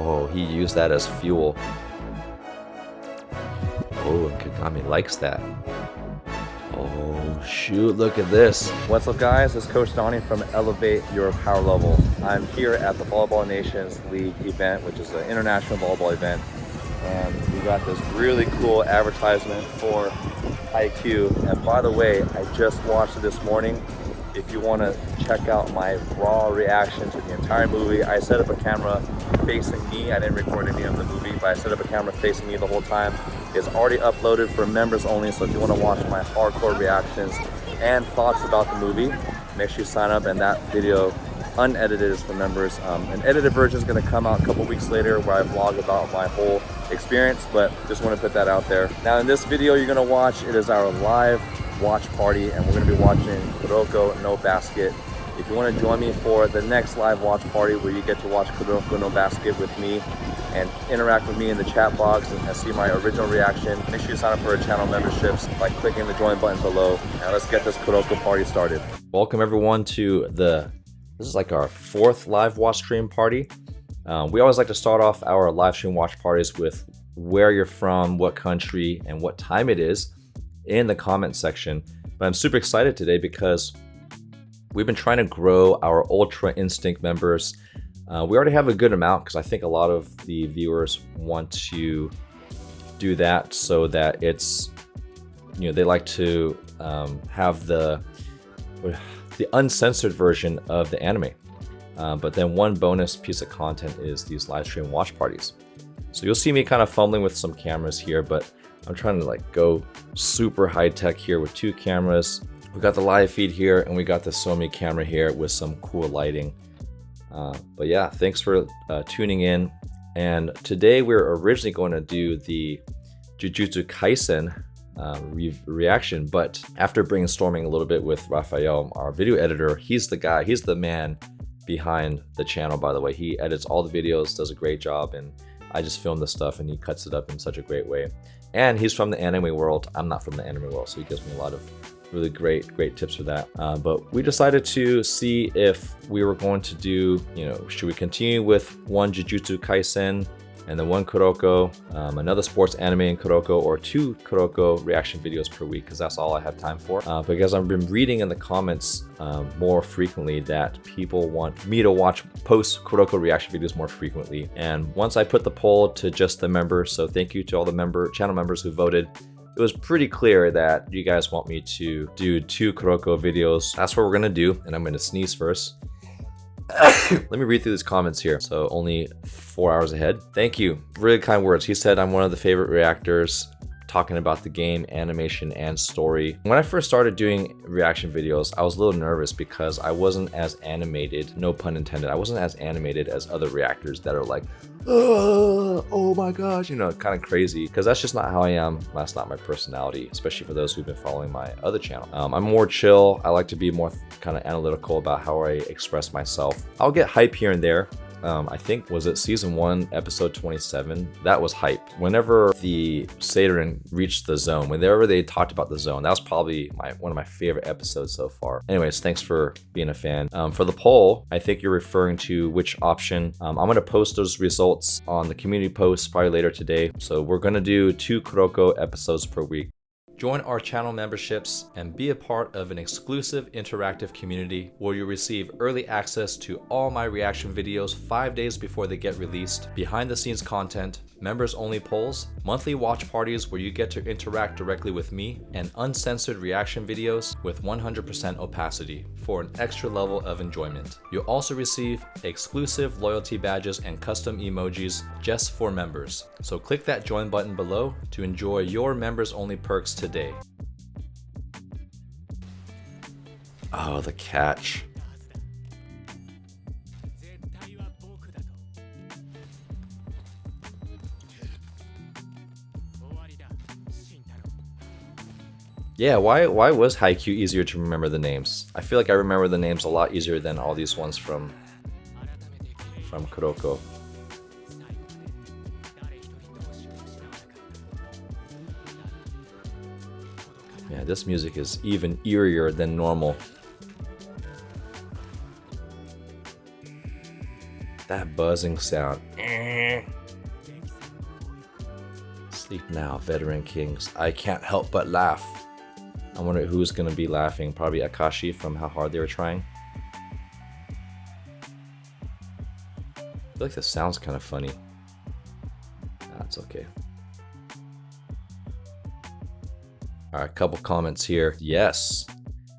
Oh, he used that as fuel. Oh, Kagami likes that. Oh, shoot, look at this. What's up, guys? It's Coach Donnie from Elevate Your Power Level. I'm here at the Volleyball Nations League event, which is an international volleyball event. And we got this really cool advertisement for Haikyuu. And by the way, I just watched it this morning. If you want to check out my raw reaction to the entire movie, I set up a camera facing me. I didn't record any of the movie, but I set up a camera facing me the whole time. It's already uploaded for members only, so if you want to watch my hardcore reactions and thoughts about the movie, make sure you sign up. And that video, unedited, is for members. An edited version is going to come out a couple weeks later where I vlog about my whole experience, but just want to put that out there. Now in this video you're going to watch, it is our live watch party, and we're going to be watching Kuroko no Basket. If you want to join me for the next live watch party where you get to watch Kuroko no Basket with me and interact with me in the chat box and see my original reaction, make sure you sign up for our channel memberships by clicking the join button below. Now let's get this Kuroko party started. Welcome everyone to this is like our 4th live watch stream party. We always like to start off our live stream watch parties with where you're from, what country, and what time it is in the comment section. But I'm super excited today because we've been trying to grow our Ultra Instinct members. We already have a good amount because I think a lot of the viewers want to do that so that it's, they like to have the uncensored version of the anime. But then one bonus piece of content is these live stream watch parties. So you'll see me kind of fumbling with some cameras here, but I'm trying to go super high tech here with 2 cameras. We got the live feed here and we got the Somi camera here with some cool lighting. But yeah, thanks for tuning in. And today we're originally going to do the Jujutsu Kaisen reaction, but after brainstorming a little bit with Raphael, our video editor, he's the man behind the channel, by the way. He edits all the videos, does a great job, and I just film the stuff and he cuts it up in such a great way. And he's from the anime world. I'm not from the anime world, so he gives me a lot of really great tips for that. But we decided to see if we were going to do, should we continue with one Jujutsu Kaisen and then one Kuroko, another sports anime in Kuroko, or 2 Kuroko reaction videos per week, because that's all I have time for. Because I've been reading in the comments more frequently that people want me to post Kuroko reaction videos more frequently. And once I put the poll to just the members, so thank you to all the channel members who voted, it was pretty clear that you guys want me to do 2 Kuroko videos. That's what we're gonna do, and I'm gonna sneeze first. Let me read through these comments here. So only 4 hours ahead. Thank you. Really kind words. He said I'm one of the favorite reactors, talking about the game, animation, and story. When I first started doing reaction videos, I was a little nervous because I wasn't as animated, no pun intended, I wasn't as animated as other reactors that are like, oh my gosh, kind of crazy, because that's just not how I am. That's not my personality, especially for those who've been following my other channel. I'm more chill. I like to be more kind of analytical about how I express myself. I'll get hype here and there. I think, was it season 1, episode 27? That was hype. Whenever the seirin reached the zone, whenever they talked about the zone, that was probably one of my favorite episodes so far. Anyways, thanks for being a fan. For the poll, I think you're referring to which option. I'm gonna post those results on the community post probably later today. So we're gonna do 2 Kuroko episodes per week. Join our channel memberships and be a part of an exclusive interactive community where you receive early access to all my reaction videos 5 days before they get released, behind the scenes content, members only polls, monthly watch parties where you get to interact directly with me, and uncensored reaction videos with 100% opacity for an extra level of enjoyment. You'll also receive exclusive loyalty badges and custom emojis just for members. So click that join button below to enjoy your members only perks today. Oh, the catch. Yeah, why was Haikyuu easier to remember the names? I feel like I remember the names a lot easier than all these ones from Kuroko. Yeah, this music is even eerier than normal. That buzzing sound. Sleep now, veteran kings. I can't help but laugh. I wonder who's gonna be laughing. Probably Akashi from how hard they were trying. I feel like this sounds kind of funny. That's okay. Alright, a couple comments here. Yes,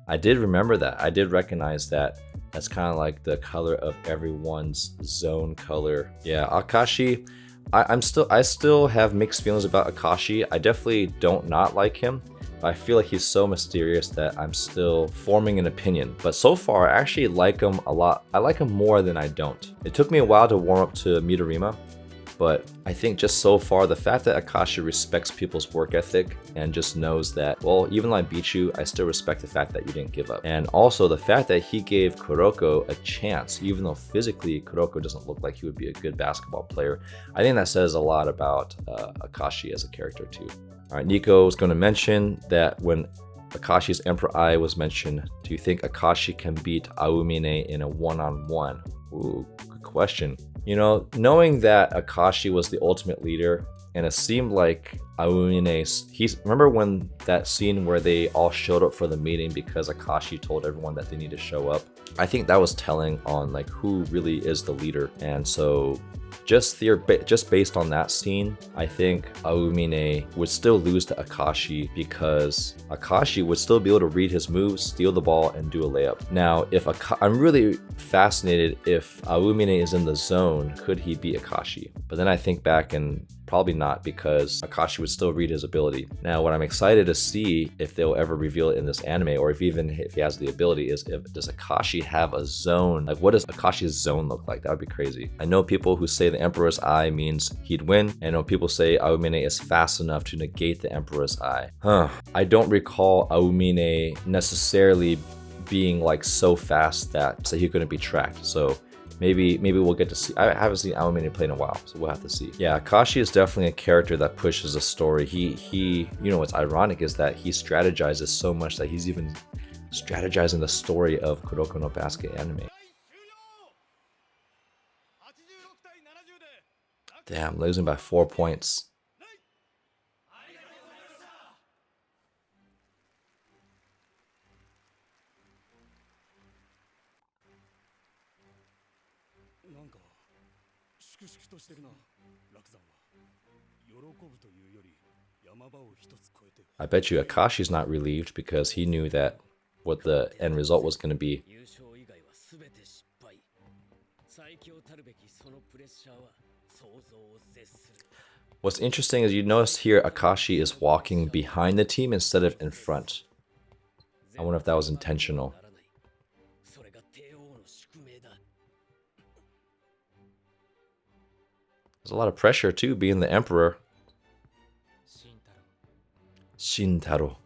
I did remember that. I did recognize that. That's kind of like the color of everyone's zone color. Yeah, Akashi, I still have mixed feelings about Akashi. I definitely don't not like him. I feel like he's so mysterious that I'm still forming an opinion. But so far, I actually like him a lot. I like him more than I don't. It took me a while to warm up to Midorima, but I think just so far, the fact that Akashi respects people's work ethic and just knows that, well, even though I beat you, I still respect the fact that you didn't give up. And also the fact that he gave Kuroko a chance, even though physically Kuroko doesn't look like he would be a good basketball player. I think that says a lot about Akashi as a character too. All right, Nico was going to mention that when Akashi's Emperor Eye was mentioned, do you think Akashi can beat Aomine in a one-on-one? Ooh, good question. You know, knowing that Akashi was the ultimate leader, and it seemed like Aomine, remember when that scene where they all showed up for the meeting because Akashi told everyone that they need to show up? I think that was telling on like who really is the leader. And so just based on that scene, I think Aomine would still lose to Akashi because Akashi would still be able to read his moves, steal the ball, and do a layup. Now, I'm really fascinated if Aomine is in the zone, could he beat Akashi? But then I think back and probably not, because Akashi would still read his ability. Now, what I'm excited to see if they'll ever reveal it in this anime, or if he has the ability, is does Akashi have a zone? Like, what does Akashi's zone look like? That would be crazy. I know people who say the Emperor's Eye means he'd win. I know people say Aomine is fast enough to negate the Emperor's Eye. I don't recall Aomine necessarily being like so fast that he couldn't be tracked. So maybe we'll get to see. I haven't seen Aomine play in a while, so we'll have to see. Yeah, Akashi is definitely a character that pushes a story. He you know what's ironic is that he strategizes so much that he's even strategizing the story of Kuroko no Basket anime. Damn, losing by 4 points. I bet you Akashi's not relieved because he knew that what the end result was going to be. What's interesting is you notice here Akashi is walking behind the team instead of in front. I wonder if that was intentional. There's a lot of pressure too, being the Emperor. Shintaro.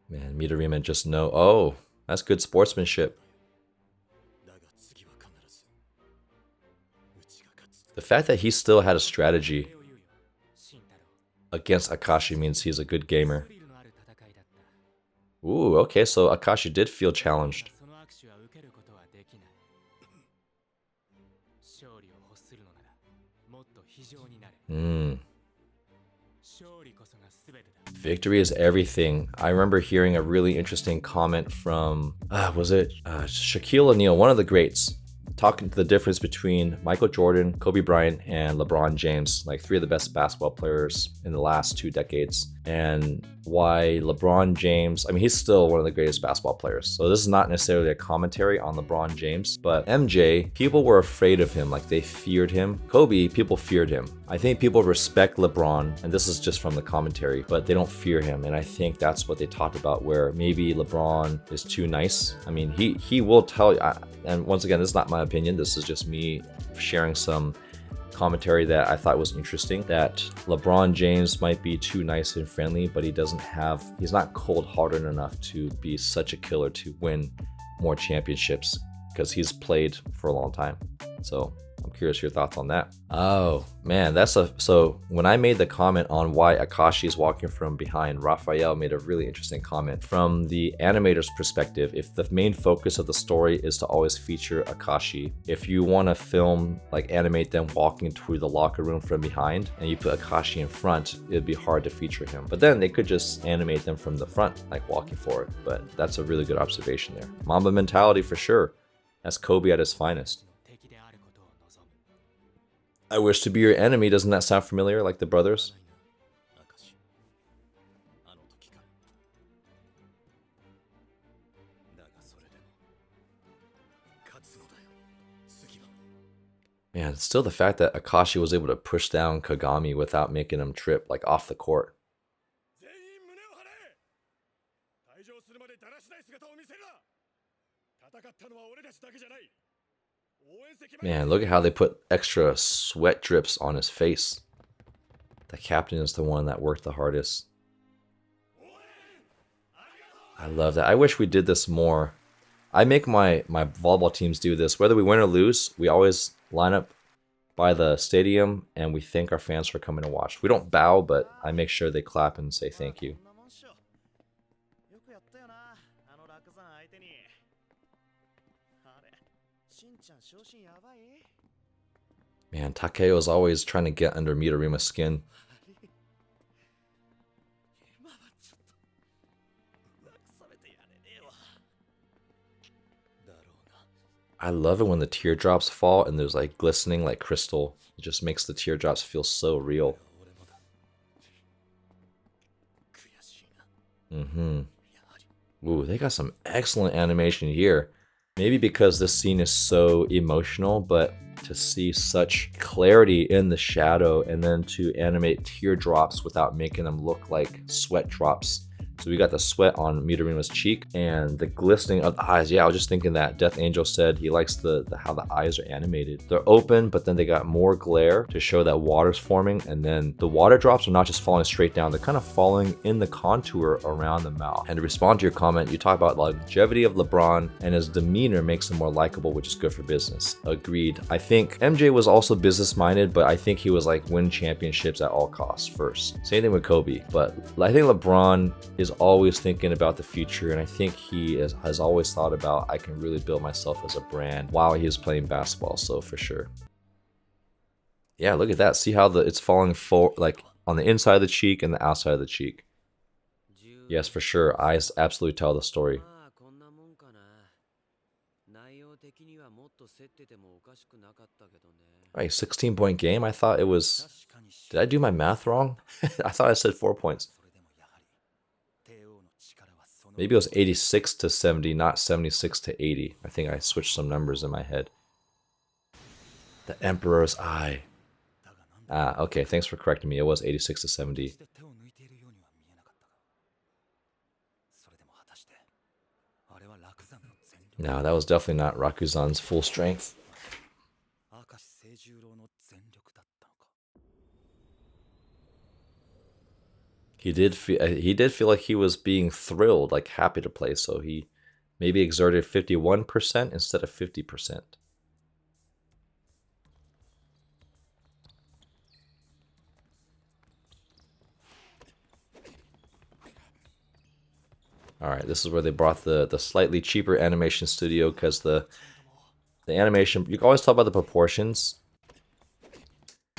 Man, Midorima just know. Oh, that's good sportsmanship. The fact that he still had a strategy against Akashi means he's a good gamer. Ooh, okay, so Akashi did feel challenged. Victory is everything. I remember hearing a really interesting comment from, was it Shaquille O'Neal, one of the greats, talking to the difference between Michael Jordan, Kobe Bryant, and LeBron James, like three of the best basketball players in the last 2 decades, and why LeBron James, I mean, he's still one of the greatest basketball players. So this is not necessarily a commentary on LeBron James, but MJ, people were afraid of him, like they feared him. Kobe, people feared him. I think people respect LeBron, and this is just from the commentary, but they don't fear him. And I think that's what they talked about, where maybe LeBron is too nice. I mean, he will tell you, and once again, this is not my opinion, this is just me sharing some commentary that I thought was interesting, that LeBron James might be too nice and friendly, but he's not cold-hearted enough to be such a killer to win more championships, because he's played for a long time. So I'm curious your thoughts on that. Oh man, so when I made the comment on why Akashi is walking from behind, Raphael made a really interesting comment. From the animator's perspective, if the main focus of the story is to always feature Akashi, if you want to film, like animate them walking through the locker room from behind and you put Akashi in front, it'd be hard to feature him. But then they could just animate them from the front, like walking forward. But that's a really good observation there. Mamba mentality for sure. That's Kobe at his finest. I wish to be your enemy. Doesn't that sound familiar, like the brothers? Man, still the fact that Akashi was able to push down Kagami without making him trip, like off the court. Man, look at how they put extra sweat drips on his face. The captain is the one that worked the hardest. I love that. I wish we did this more. I make my volleyball teams do this. Whether we win or lose, we always line up by the stadium and we thank our fans for coming to watch. We don't bow, but I make sure they clap and say thank you. Man, Takeo is always trying to get under Midorima's skin. I love it when the teardrops fall and there's like glistening like crystal. It just makes the teardrops feel so real. Ooh, they got some excellent animation here. Maybe because this scene is so emotional, but to see such clarity in the shadow and then to animate teardrops without making them look like sweat drops. So we got the sweat on Midorima's cheek and the glistening of the eyes. Yeah, I was just thinking that. Death Angel said he likes the how the eyes are animated. They're open, but then they got more glare to show that water's forming. And then the water drops are not just falling straight down. They're kind of falling in the contour around the mouth. And to respond to your comment, you talk about longevity of LeBron and his demeanor makes him more likable, which is good for business. Agreed. I think MJ was also business-minded, but I think he was like win championships at all costs first. Same thing with Kobe. But I think LeBron is always thinking about the future, and I think he has always thought about, I can really build myself as a brand while he is playing basketball. So for sure, yeah, look at that. See how it's falling like on the inside of the cheek and the outside of the cheek. Yes, for sure, eyes absolutely tell the story. Right, 16-point game. I thought it was, did I do my math wrong? I thought I said 4 points. Maybe it was 86 to 70, not 76 to 80. I think I switched some numbers in my head. The Emperor's Eye. Ah, okay, thanks for correcting me. It was 86 to 70. No, that was definitely not Rakuzan's full strength. He did feel like he was being thrilled, like happy to play, so he maybe exerted 51% instead of 50%. Alright, this is where they brought the slightly cheaper animation studio, because the animation, you can always tell by the proportions.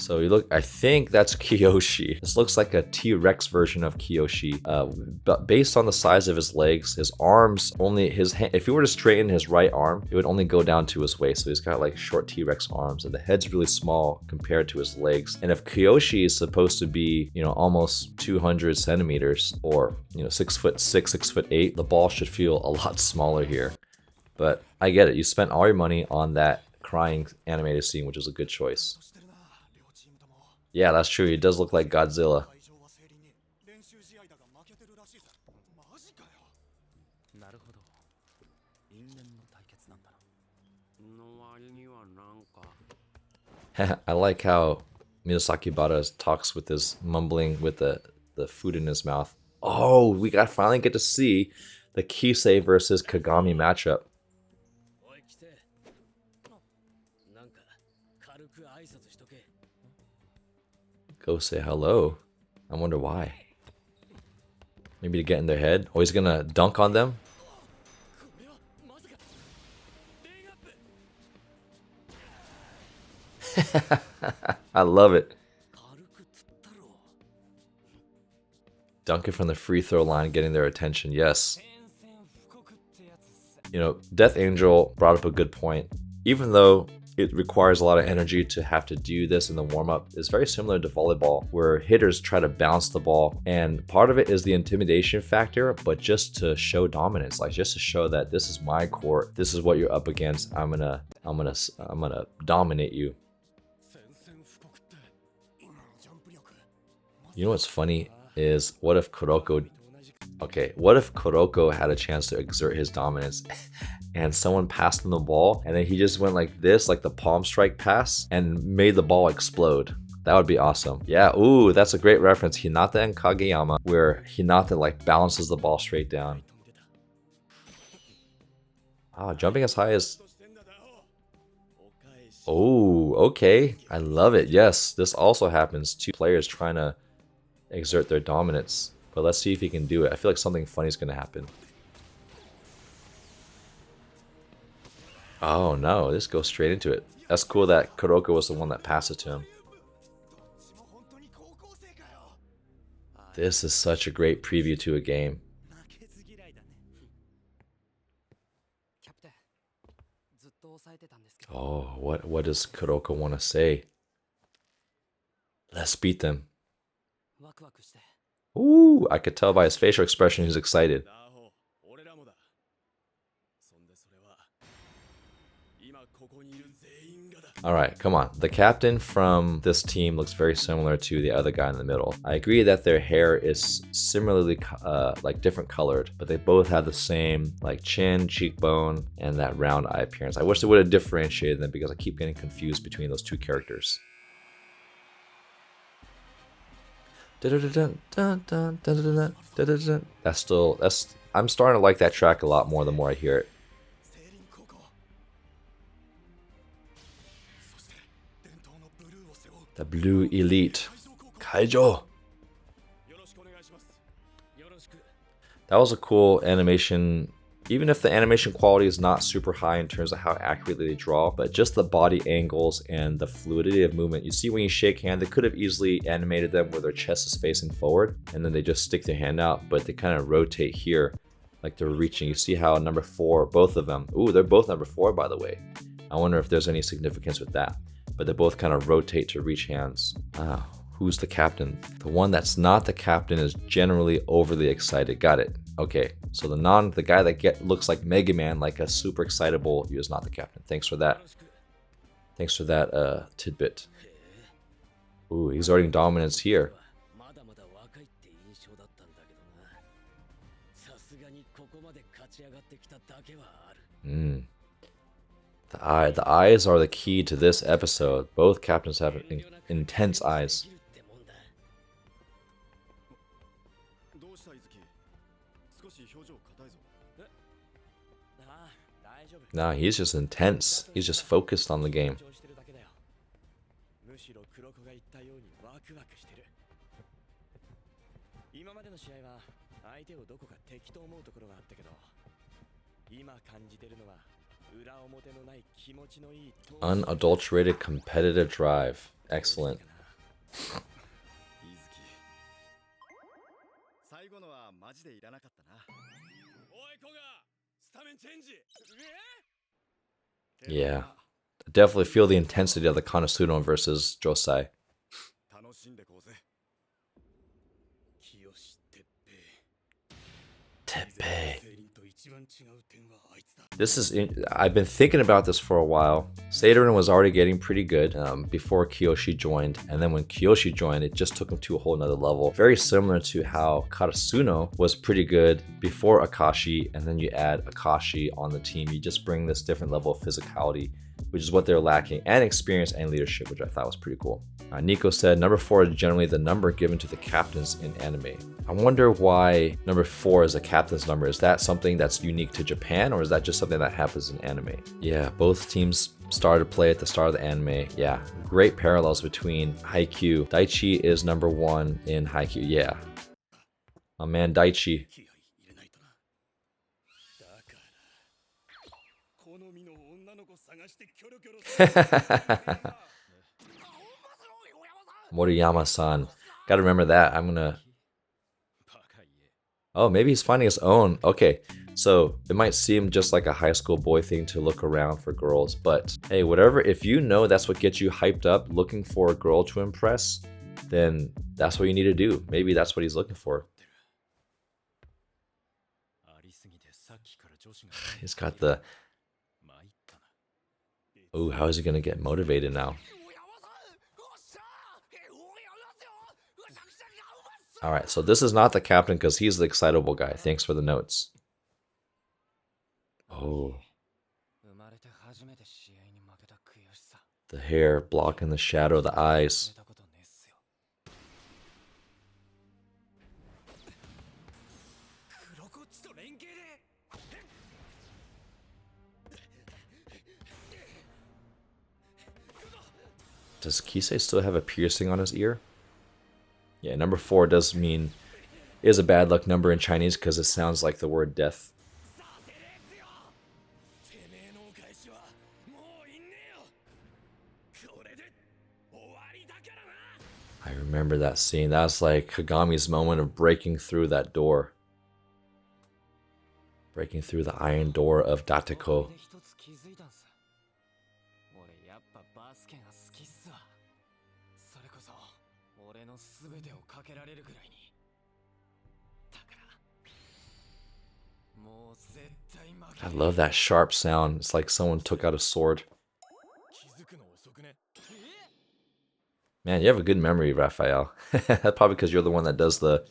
So you look, I think that's Kiyoshi. This looks like a T-Rex version of Kiyoshi. But based on the size of his legs, his arms, only his hand, if he were to straighten his right arm, it would only go down to his waist. So he's got like short T-Rex arms, and the head's really small compared to his legs. And if Kiyoshi is supposed to be, you know, almost 200 centimeters or, you know, 6'6", 6'8", the ball should feel a lot smaller here. But I get it. You spent all your money on that crying animated scene, which was a good choice. Yeah, that's true. He does look like Godzilla. I like how Miyazaki Bada talks with his mumbling with the food in his mouth. Oh, we finally get to see the Kise versus Kagami matchup. Go say hello. I wonder why. Maybe to get in their head. Oh, he's gonna dunk on them? I love it. Dunking from the free throw line, getting their attention. Yes. You know, Death Angel brought up a good point. Even though it requires a lot of energy to have to do this in the warm-up, it's very similar to volleyball, where hitters try to bounce the ball, and part of it is the intimidation factor, but just to show dominance, like just to show that this is my court, this is what you're up against, I'm gonna dominate you. You know what's funny is, what if Kuroko had a chance to exert his dominance and someone passed him the ball and then he just went like this, like the palm strike pass, and made the ball explode? That would be awesome. Yeah, ooh, that's a great reference. Hinata and Kageyama, where Hinata like bounces the ball straight down. Ah, jumping as high as... Oh, okay. I love it. Yes, this also happens. Two players trying to exert their dominance. But let's see if he can do it. I feel like something funny is going to happen. Oh no, this goes straight into it. That's cool that Kuroko was the one that passed it to him. This is such a great preview to a game. Oh, what does Kuroko want to say? Let's beat them. Ooh, I could tell by his facial expression he's excited. Alright, come on. The captain from this team looks very similar to the other guy in the middle. I agree that their hair is similarly like different colored, but they both have the same like chin, cheekbone, and that round eye appearance. I wish they would have differentiated them because I keep getting confused between those two characters. I'm starting to like that track a lot more the more I hear it. The Blue Elite. Kaijo! That was a cool animation, even if the animation quality is not super high in terms of how accurately they draw, but just the body angles and the fluidity of movement. You see when you shake hand, they could have easily animated them where their chest is facing forward, and then they just stick their hand out, but they kind of rotate here, like they're reaching. You see how number 4, both of them, ooh, they're both number 4 by the way. I wonder if there's any significance with that. But they both kind of rotate to reach hands. Ah, who's the captain? The one that's not the captain is generally overly excited. Got it. Okay, so the guy that looks like Mega Man, like a super excitable, he is not the captain. Thanks for that. Thanks for that tidbit. Ooh, exerting dominance here. The eyes are the key to this episode. Both captains have intense eyes. Nah, he's just intense. He's just focused on the game. Unadulterated competitive drive. Excellent. Yeah, I definitely feel the intensity of the Konosuno versus Josai. Teppei. I've been thinking about this for a while. Seirin was already getting pretty good before Kiyoshi joined, and then when Kiyoshi joined, it just took him to a whole nother level. Very similar to how Karasuno was pretty good before Akashi, and then you add Akashi on the team. You just bring this different level of physicality which is what they're lacking, and experience and leadership, which I thought was pretty cool. Nico said number 4 is generally the number given to the captains in anime. I wonder why number 4 is a captain's number. Is that something that's unique to Japan, or is that just something that happens in anime? Yeah, both teams started play at the start of the anime. Yeah, great parallels between Haikyuu. Daichi is number 1 in Haikyuu. Yeah, my man Daichi. Moriyama-san. Gotta remember that. I'm gonna... Oh, maybe he's finding his own. Okay, so it might seem just like a high school boy thing to look around for girls, but hey, whatever, if you know that's what gets you hyped up, looking for a girl to impress, then that's what you need to do. Maybe that's what he's looking for. He's got the... Oh, how is he gonna get motivated now? Alright, so this is not the captain because he's the excitable guy. Thanks for the notes. Oh. The hair blocking the shadow of the eyes. Does Kise still have a piercing on his ear? Yeah, number 4 does mean, is a bad luck number in Chinese because it sounds like the word death. I remember that scene. That was like Kagami's moment of breaking through that door. Breaking through the iron door of Dateko. I love that sharp sound. It's like someone took out a sword. Man, you have a good memory, Raphael. That's probably because you're the one that does the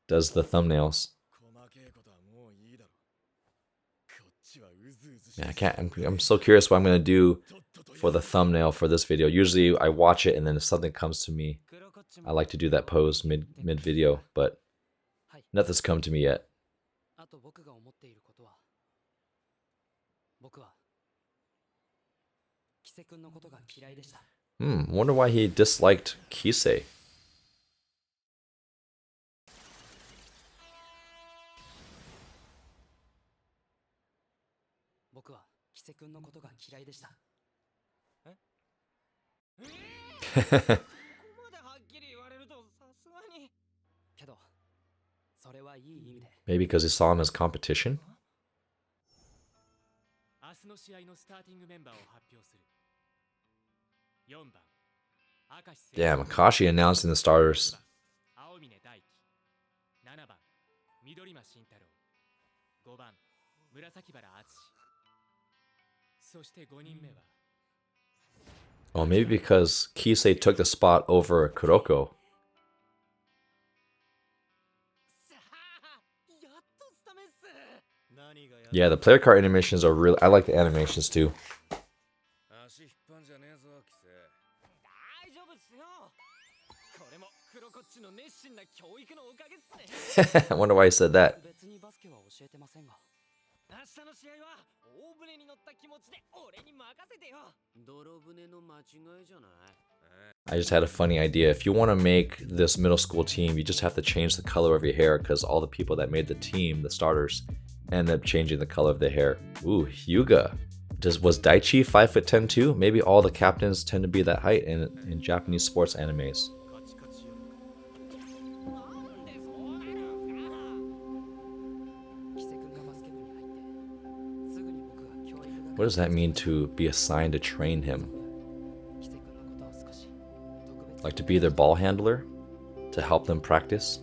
thumbnails. Yeah, I can't. I'm so curious what I'm gonna do for the thumbnail for this video. Usually I watch it and then if something comes to me, I like to do that pose mid video, but nothing's come to me yet. Wonder why he disliked Kise. Maybe because he saw him as competition? Damn, Akashi announcing the starters. Oh, maybe because Kise took the spot over Kuroko. Yeah, the player card animations are really... I like the animations too. I wonder why he said that. I just had a funny idea. If you want to make this middle school team, you just have to change the color of your hair because all the people that made the team, the starters, end up changing the color of their hair. Ooh, Hyuga. Was Daichi 5'10" too? Maybe all the captains tend to be that height in Japanese sports animes. What does that mean to be assigned to train him? Like to be their ball handler? To help them practice?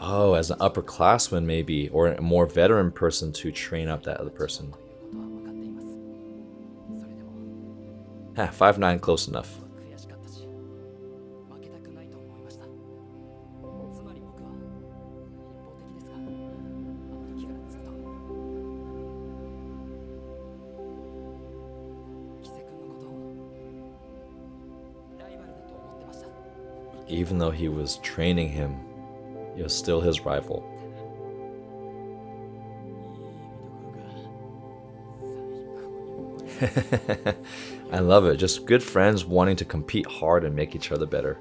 Oh, as an upperclassman maybe, or a more veteran person to train up that other person. 5'9", close enough. Even though he was training him, he was still his rival. I love it. Just good friends wanting to compete hard and make each other better.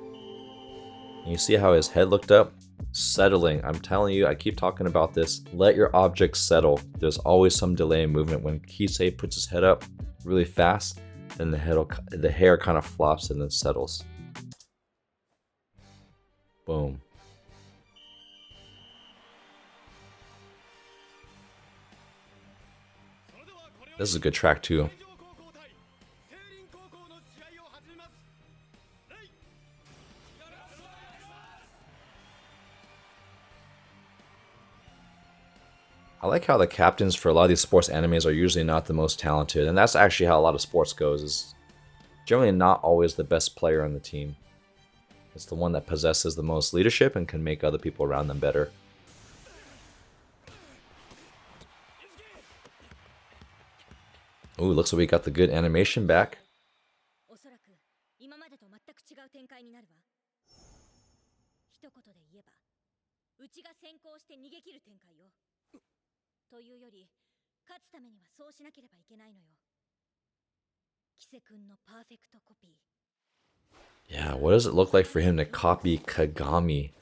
And you see how his head looked up? Settling. I'm telling you, I keep talking about this. Let your objects settle. There's always some delay in movement. When Kise puts his head up really fast, then the hair kind of flops and then settles. Boom. This is a good track too. I like how the captains for a lot of these sports animes are usually not the most talented, and that's actually how a lot of sports goes, is generally not always the best player on the team. It's the one that possesses the most leadership and can make other people around them better. Ooh, looks like we got the good animation back. Yeah, what does it look like for him to copy Kagami?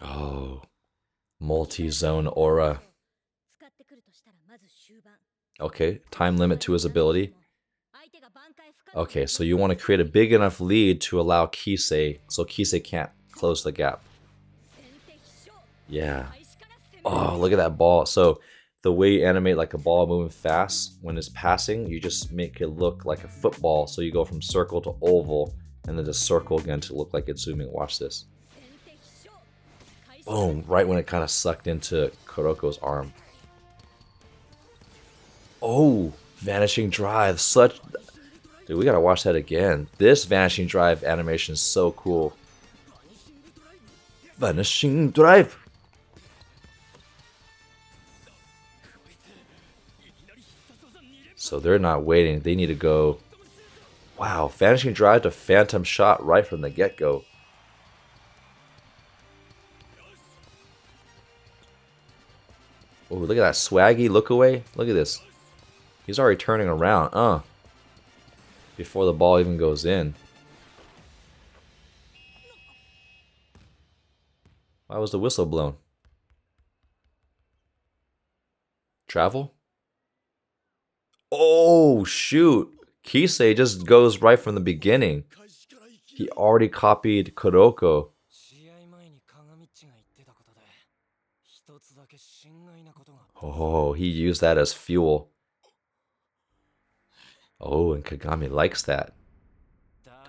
Oh, multi-zone aura. Okay, time limit to his ability. Okay, so you want to create a big enough lead to allow Kise, so Kise can't close the gap. Yeah. Oh, look at that ball. So the way you animate like a ball moving fast, when it's passing, you just make it look like a football. So you go from circle to oval, and then just circle again to look like it's zooming. Watch this. Boom, right when it kind of sucked into Kuroko's arm. Oh, Vanishing Drive. Dude, we gotta watch that again. This Vanishing Drive animation is so cool. Vanishing Drive. So they're not waiting. They need to go. Wow, Vanishing Drive to Phantom Shot right from the get-go. Oh, look at that swaggy look away. Look at this. He's already turning around. Before the ball even goes in. Why was the whistle blown? Travel? Oh, shoot. Kise just goes right from the beginning. He already copied Kuroko. Oh, he used that as fuel. Oh, and Kagami likes that.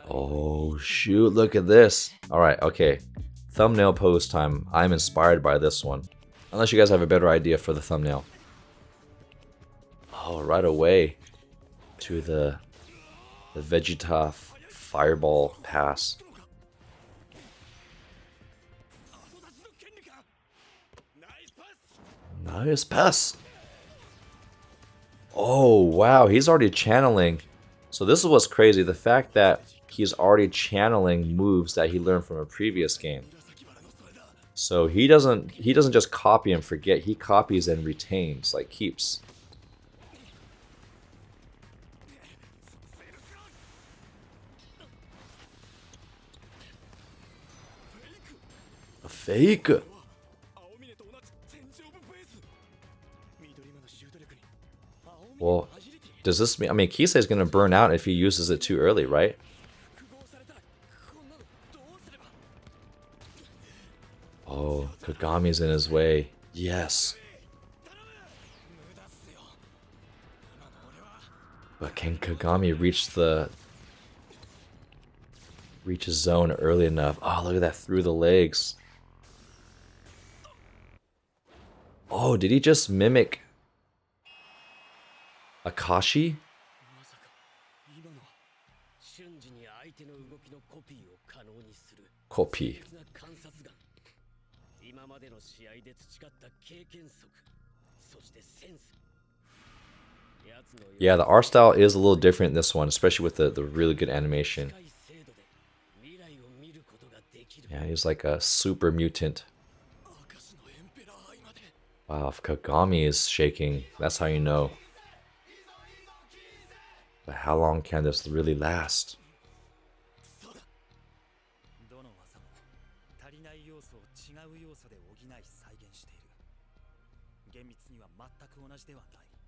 Oh, shoot, look at this. Alright, okay. Thumbnail pose time. I'm inspired by this one. Unless you guys have a better idea for the thumbnail. Oh, right away to the Vegeta Fireball pass. Nice pass. Oh, wow, he's already channeling. So this is what's crazy, the fact that he's already channeling moves that he learned from a previous game. So he doesn't just copy and forget, he copies and retains, like keeps. A fake. Well, does this mean, I mean, Kise is going to burn out if he uses it too early, right? Oh, Kagami's in his way. Yes. But can Kagami reach his zone early enough? Oh, look at that, through the legs. Oh, did he just mimic Akashi? Copy. Yeah, the art style is a little different in this one, especially with the really good animation. Yeah, he's like a super mutant. Wow, if Kagami is shaking, that's how you know. But how long can this really last?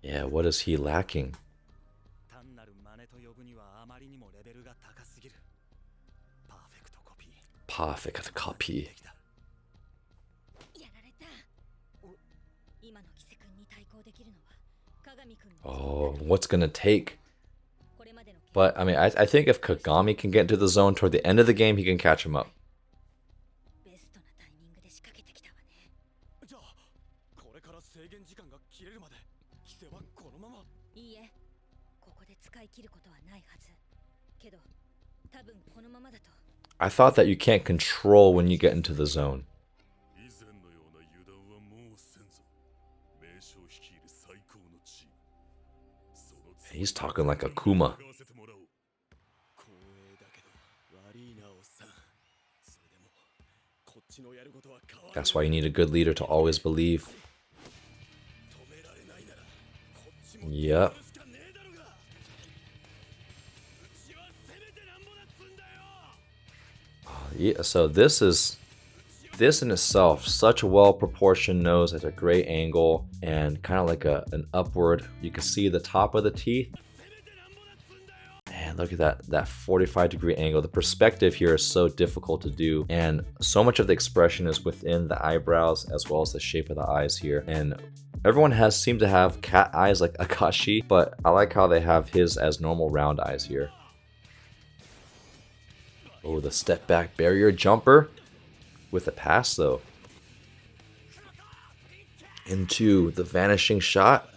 Yeah, what is he lacking? Perfect copy. Oh, what's gonna take? But, I mean, I think if Kagami can get into the zone toward the end of the game, he can catch him up. I thought that you can't control when you get into the zone. He's talking like a Kuma. That's why you need a good leader to always believe. Yep. Yeah, so this in itself, such a well-proportioned nose at a great angle and kind of like an upward. You can see the top of the teeth. Man, look at that 45-degree angle. The perspective here is so difficult to do, and so much of the expression is within the eyebrows as well as the shape of the eyes here. And everyone seemed to have cat eyes like Akashi, but I like how they have his as normal round eyes here. Oh, the step back barrier jumper with a pass though. Into the vanishing shot.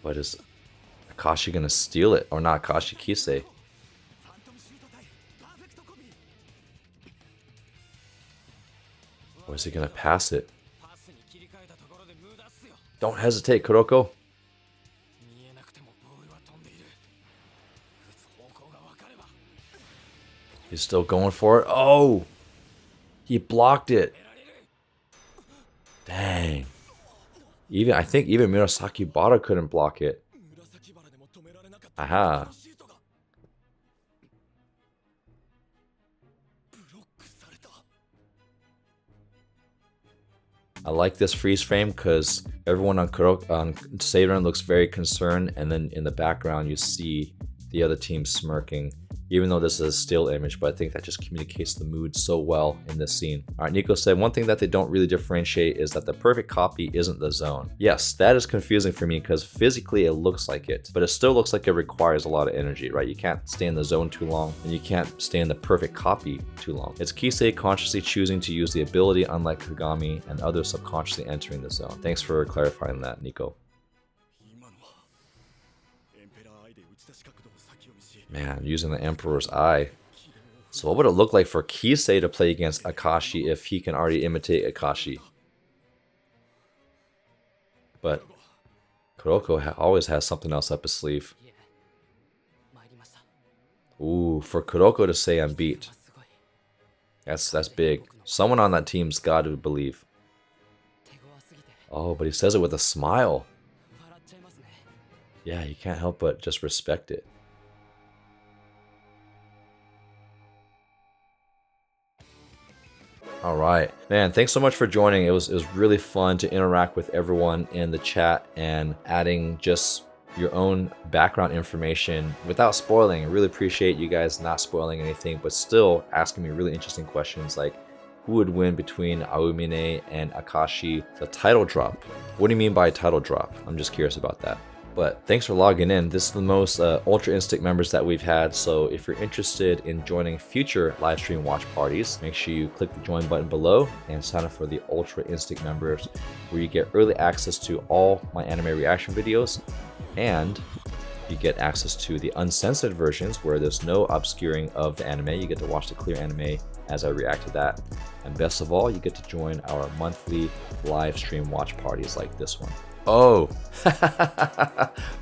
But is Akashi gonna steal it? Or not Akashi, Kise? Or is he gonna pass it? Don't hesitate, Kuroko. He's still going for it. Oh! He blocked it. Dang. I think even Murasaki Bada couldn't block it. Aha. I like this freeze frame because everyone on seirin looks very concerned, and then in the background you see the other team smirking. Even though this is a still image, but I think that just communicates the mood so well in this scene. Alright, Nico said, one thing that they don't really differentiate is that the perfect copy isn't the zone. Yes, that is confusing for me because physically it looks like it, but it still looks like it requires a lot of energy, right? You can't stay in the zone too long, and you can't stay in the perfect copy too long. It's Kise consciously choosing to use the ability, unlike Kagami, and others subconsciously entering the zone. Thanks for clarifying that, Nico. Man, using the Emperor's Eye. So what would it look like for Kise to play against Akashi if he can already imitate Akashi? But Kuroko always has something else up his sleeve. Ooh, for Kuroko to say I'm beat. That's big. Someone on that team's got to believe. Oh, but he says it with a smile. Yeah, you can't help but just respect it. All right, man, thanks so much for joining. It was really fun to interact with everyone in the chat and adding just your own background information without spoiling. I really appreciate you guys not spoiling anything, but still asking me really interesting questions like who would win between Aomine and Akashi, the title drop. What do you mean by title drop? I'm just curious about that. But thanks for logging in. This is the most Ultra Instinct members that we've had, so if you're interested in joining future live stream watch parties, make sure you click the join button below and sign up for the Ultra Instinct members, where you get early access to all my anime reaction videos and You get access to the uncensored versions where there's no obscuring of the anime. You get to watch the clear anime as I react to that. And best of all, you get to join our monthly live stream watch parties like this one. Oh,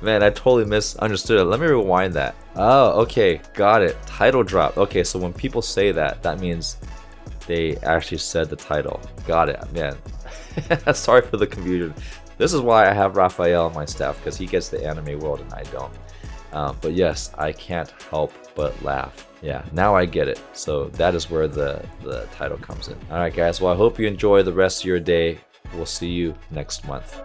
man, I totally misunderstood it. Let me rewind that. Oh, okay, got it. Title drop. Okay, so when people say that, that means they actually said the title. Got it, man. Sorry for the confusion. This is why I have Raphael on my staff, because he gets the anime world and I don't. But yes, I can't help but laugh. Yeah, now I get it. So that is where the title comes in. All right, guys. Well, I hope you enjoy the rest of your day. We'll see you next month.